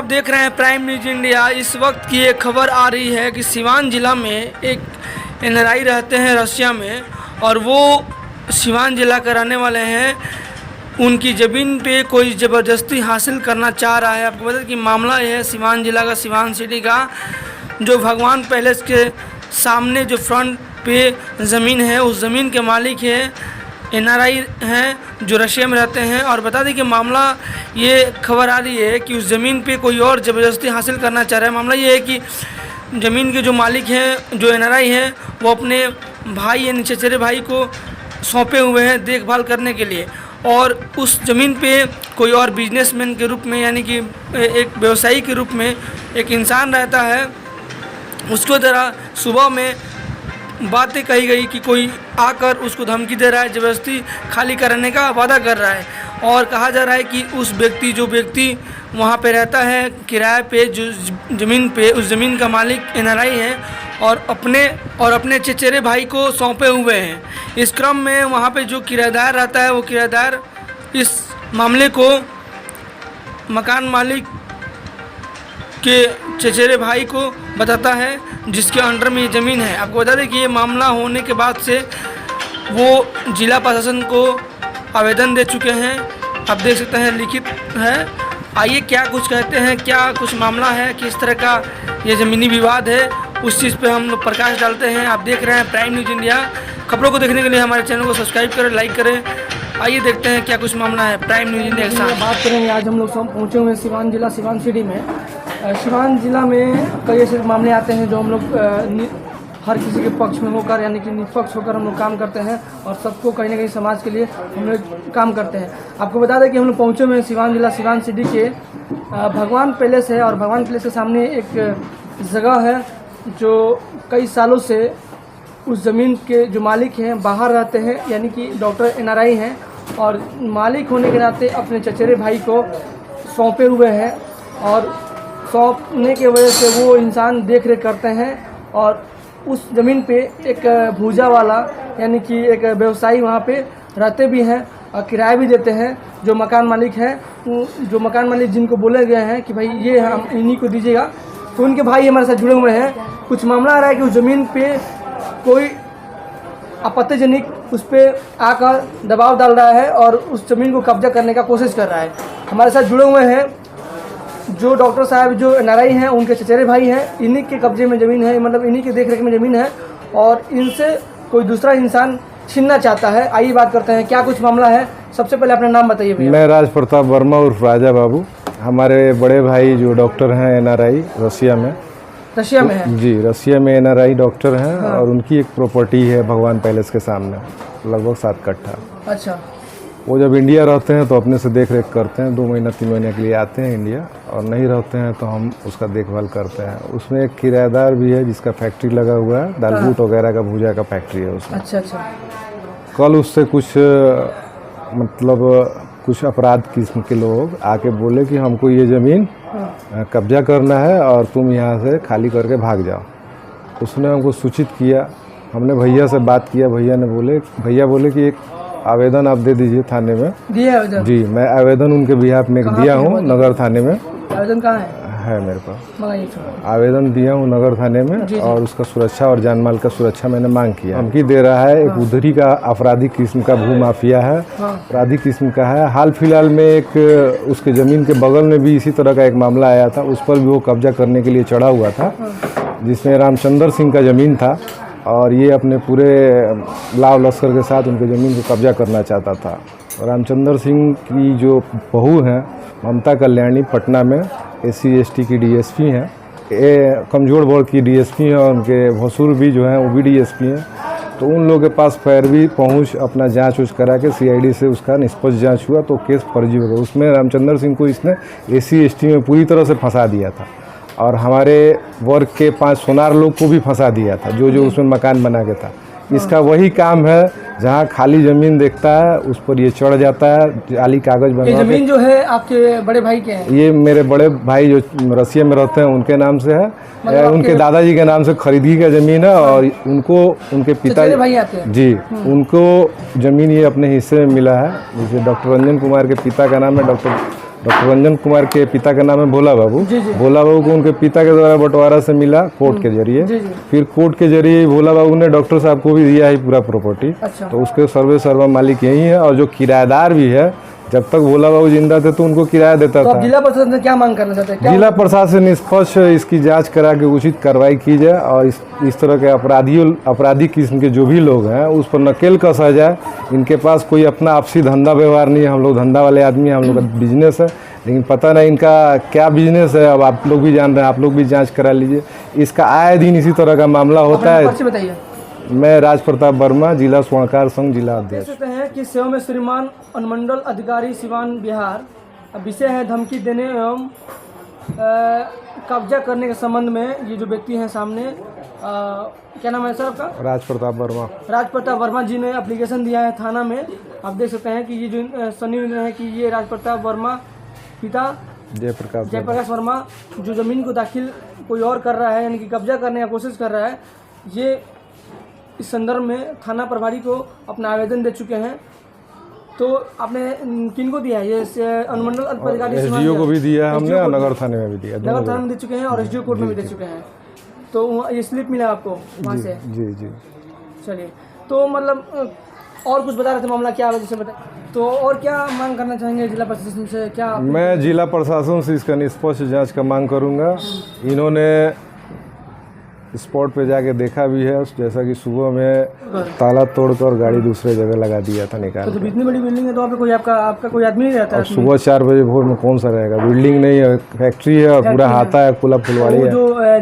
देख रहे हैं प्राइम न्यूज इंडिया। इस वक्त की एक खबर आ रही है कि सिवान जिला में एक एनआरआई रहते हैं रसिया में, और वो सिवान जिला का रहने वाले हैं। उनकी ज़मीन पे कोई ज़बरदस्ती हासिल करना चाह रहा है। आपको बता दें कि मामला यह है सिवान जिला का, सिवान सिटी का, जो भगवान पैलेस के सामने जो फ्रंट पे ज़मीन है उस ज़मीन के मालिक है एनआरआई हैं जो रशिया में रहते हैं। और बता दें कि मामला ये खबर आ रही है कि उस ज़मीन पे कोई और ज़बरदस्ती हासिल करना चाह रहा है। मामला ये है कि ज़मीन के जो मालिक हैं जो एनआरआई हैं वो अपने भाई यानी चचेरे भाई को सौंपे हुए हैं देखभाल करने के लिए, और उस ज़मीन पे कोई और बिजनेसमैन के रूप में यानी कि एक व्यवसायी के रूप में एक इंसान रहता है। उसको द्वारा सुबह में बातें कही गई कि कोई आकर उसको धमकी दे रहा है, ज़बरदस्ती खाली कराने का वादा कर रहा है, और कहा जा रहा है कि उस व्यक्ति वहाँ पे रहता है किराए पे जो ज़मीन पे, उस ज़मीन का मालिक एनआरआई है और अपने चचेरे भाई को सौंपे हुए हैं। इस क्रम में वहाँ पे जो किराएदार रहता है वो किराएदार इस मामले को मकान मालिक के चचेरे भाई को बताता है जिसके अंडर में ये ज़मीन है। आपको बता दें कि ये मामला होने के बाद से वो जिला प्रशासन को आवेदन दे चुके हैं। आप देख सकते हैं लिखित है। आइए क्या कुछ कहते हैं, क्या कुछ मामला है, किस तरह का ये ज़मीनी विवाद है, उस चीज़ पे हम लोग प्रकाश डालते हैं। आप देख रहे हैं प्राइम न्यूज इंडिया। खबरों को देखने के लिए हमारे चैनल को सब्सक्राइब करें, लाइक करें। आइए देखते हैं क्या कुछ मामला है प्राइम न्यूज इंडिया के साथ। बात करेंगे आज हम लोग सब पहुँचे हुए हैं सिवान जिला, सिवान सिटी में। सिवान जिला में कई ऐसे मामले आते हैं जो हम लोग हर किसी के पक्ष में होकर यानी कि निष्पक्ष होकर हम लोग काम करते हैं और सबको कहीं ना कहीं समाज के लिए हम लोग काम करते हैं। आपको बता दें कि हम लोग पहुँचे हुए हैं सिवान जिला, सिवान सिटी के भगवान पैलेस है, और भगवान पैलेस के सामने एक जगह है जो कई सालों से उस ज़मीन के जो मालिक हैं बाहर रहते हैं यानी कि डॉक्टर एनआरआई हैं, और मालिक होने के नाते अपने चचेरे भाई को सौंपे हुए हैं, और सौंपने की वजह से वो इंसान देख रेख करते हैं। और उस ज़मीन पे एक भूजा वाला यानी कि एक व्यवसायी वहाँ पे रहते भी हैं और किराया भी देते हैं। जो मकान मालिक है, जो मकान मालिक जिनको बोले गए हैं कि भाई ये हम इन्हीं को दीजिएगा, तो उनके भाई हमारे साथ जुड़े हुए हैं। कुछ मामला आ रहा है कि उस ज़मीन पे कोई आपत्तिजनक उस पर आकर दबाव डाल रहा है और उस ज़मीन को कब्जा करने का कोशिश कर रहा है। हमारे साथ जुड़े हुए हैं जो डॉक्टर साहब जो एनआरआई हैं, उनके चचेरे भाई हैं, इन्हीं के कब्जे में ज़मीन है, मतलब इन्हीं के देखरेख में ज़मीन है, और इनसे कोई दूसरा इंसान छीनना चाहता है। आइए बात करते हैं क्या कुछ मामला है। सबसे पहले अपना नाम बताइए भैया। मैं राज प्रताप वर्मा उर्फ राजा बाबू। हमारे बड़े भाई जो डॉक्टर हैं एनआरआई रसिया में है जी, रसिया में एनआरआई डॉक्टर हैं। हाँ। और उनकी एक प्रॉपर्टी है भगवान पैलेस के सामने लगभग 7 कट्ठा। अच्छा। वो जब इंडिया रहते हैं तो अपने से देख रेख करते हैं, 2 महीना 3 महीने के लिए आते हैं इंडिया, और नहीं रहते हैं तो हम उसका देखभाल करते हैं। उसमें एक किराएदार भी है जिसका फैक्ट्री लगा हुआ है, दाल बूट वगैरह का भूजा का फैक्ट्री है उसमें। अच्छा अच्छा। कल उससे कुछ अपराध किस्म के लोग आके बोले कि हमको ये ज़मीन कब्जा करना है और तुम यहाँ से खाली करके भाग जाओ। उसने हमको सूचित किया, हमने भैया से बात किया, भैया बोले कि एक आवेदन आप दे दीजिए थाने में। दिया आवेदन? जी, मैं आवेदन उनके बिहाफ में दिया हूँ नगर थाने में। आवेदन कहाँ है मेरे पास आवेदन दिया हूँ नगर थाने में। जी। और उसका सुरक्षा और जान माल का सुरक्षा मैंने मांग किया। धमकी दे रहा है। एक उधरी का आपराधिक किस्म का भू माफिया है, आपराधिक किस्म का है। हाल फिलहाल में एक उसके ज़मीन के बगल में भी इसी तरह का एक मामला आया था, उस पर भी वो कब्जा करने के लिए चढ़ा हुआ था, जिसमें रामचंद्र सिंह का ज़मीन था, और ये अपने पूरे लाव लश्कर के साथ उनके ज़मीन को कब्जा करना चाहता था। रामचंद्र सिंह की जो बहू हैं ममता कल्याणी पटना में SC/ST की DSP हैं, कमजोर वर्ग की DSP हैं, और उनके भसुर भी जो हैं वो भी DSP हैं। तो उन लोगों के पास पैरवी पहुंच अपना जांच उच करा के CID से उसका निष्पक्ष जांच हुआ तो केस फर्जी हो गया। उसमें रामचंद्र सिंह को इसने SC/ST में पूरी तरह से फंसा दिया था, और हमारे वर्ग के 5 सोनार लोग को भी फंसा दिया था जो उसमें मकान बना के था। इसका वही काम है, जहाँ खाली ज़मीन देखता है उस पर ये चढ़ जाता है, जाली कागज बना। ये ज़मीन जो है आपके बड़े भाई के हैं? ये मेरे बड़े भाई जो रसिया में रहते हैं उनके नाम से है, मतलब उनके दादाजी के नाम से खरीदी का ज़मीन है, और उनको उनके पिता भाई आते हैं जी, उनको ज़मीन ये अपने हिस्से में मिला है। जैसे डॉक्टर रंजन कुमार के पिता का नाम है डॉक्टर डॉक्टर रंजन कुमार के पिता का नाम है भोला बाबू। भोला बाबू को उनके पिता के द्वारा बंटवारा से मिला कोर्ट के जरिए। फिर कोर्ट के जरिए भोला बाबू ने डॉक्टर साहब को भी दिया है पूरा प्रॉपर्टी। तो उसके सर्वे सर्वा मालिक यही है। और जो किराएदार भी है, जब तक भोला बाबू जिंदा थे तो उनको किराया देता था। जिला प्रशासन से क्या मांग करना चाहते हैं? जिला प्रशासन निष्पक्ष इसकी जांच करा के उचित कार्रवाई की जाए और इस तरह के अपराधी किस्म के जो भी लोग हैं उस पर नकेल कसा जाए। इनके पास कोई अपना आपसी धंधा व्यवहार नहीं है। हम लोग धंधा वाले आदमी हैं, हम लोग का बिजनेस है, लेकिन पता नहीं इनका क्या बिजनेस है। अब आप लोग भी जान रहे हैं, आप लोग भी जाँच करा लीजिए। इसका आए दिन इसी तरह का मामला होता है। बताइए। मैं राज प्रताप वर्मा, जिला स्वर्णकार संघ जिला अध्यक्ष। कहते हैं कि सेवा में श्रीमान अनुमंडल अधिकारी सिवान बिहार, विषय है धमकी देने एवं कब्जा करने के संबंध में। ये जो व्यक्ति हैं सामने, क्या नाम है सर आपका? राज प्रताप वर्मा। राज प्रताप वर्मा जी ने एप्लीकेशन दिया है थाना में। आप देख सकते हैं कि ये जो सनी है कि ये राज प्रताप वर्मा पिता जयप्रकाश वर्मा जो ज़मीन को दाखिल कोई और कर रहा है, यानी कि कब्जा करने की कोशिश कर रहा है। ये इस संदर्भ में थाना प्रभारी को अपना आवेदन दे चुके हैं। तो आपने किनको दिया है? ये अनुमंडल अधिकारी एसडीओ को भी दिया है हमने और नगर थाने में भी दिया। नगर थाने में दे चुके हैं और एसडीओ कोर्ट में भी दे चुके हैं। तो ये स्लिप मिला आपको वहाँ से? जी। चलिए, तो मतलब और कुछ बता रहे थे मामला क्या वजह से बता, तो और क्या मांग करना चाहेंगे जिला प्रशासन से? क्या मैं जिला प्रशासन से इसका निष्पक्ष जांच का मांग करूंगा। इन्होंने स्पॉट पे जाके देखा भी है, जैसा कि सुबह में ताला तोड़कर गाड़ी दूसरे जगह लगा दिया था निकाल। तो इतनी बड़ी बिल्डिंग है तो वहाँ पे कोई आपका कोई आदमी नहीं रहता है? सुबह 4 बजे भोर में कौन सा रहेगा? बिल्डिंग नहीं है, फैक्ट्री है और पूरा हाथा है, खुला फुलवाड़ी है।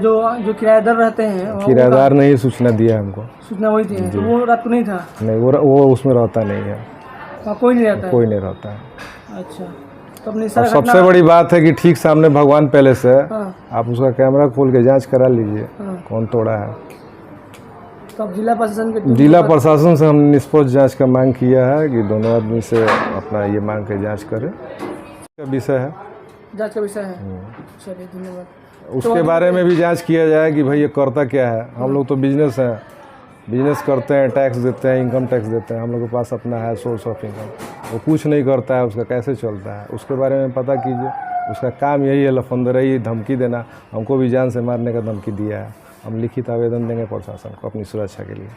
जो किराएदार रहते हैं, किराएदार ने ही सूचना दिया हमको। सूचना वही थी? तो वो रात को नहीं था? नहीं, वो उसमें रहता नहीं है। कोई नहीं रहता? कोई नहीं रहता है। अच्छा, तो अपनी सबसे बड़ी बात है कि ठीक सामने भगवान पैलेस है। आप उसका कैमरा खोल के जांच करा लीजिए कौन तोड़ा है। तो जिला प्रशासन से हमने निष्पक्ष जांच का मांग किया है कि दोनों आदमी से अपना ये मांग के जांच करें। विषय है, जांच का विषय है। चलिए, धन्यवाद। उसके बारे में भी जांच किया जाए कि भाई ये करता क्या है। हम लोग तो बिजनेस है, बिजनेस करते हैं, टैक्स देते हैं, इनकम टैक्स देते हैं। हम लोग के पास अपना है सोर्स ऑफ इनकम। वो कुछ नहीं करता है, उसका कैसे चलता है उसके बारे में पता कीजिए। उसका काम यही है, लफंदरई, धमकी देना। हमको भी जान से मारने का धमकी दिया है। हम लिखित आवेदन देंगे प्रशासन को अपनी सुरक्षा के लिए।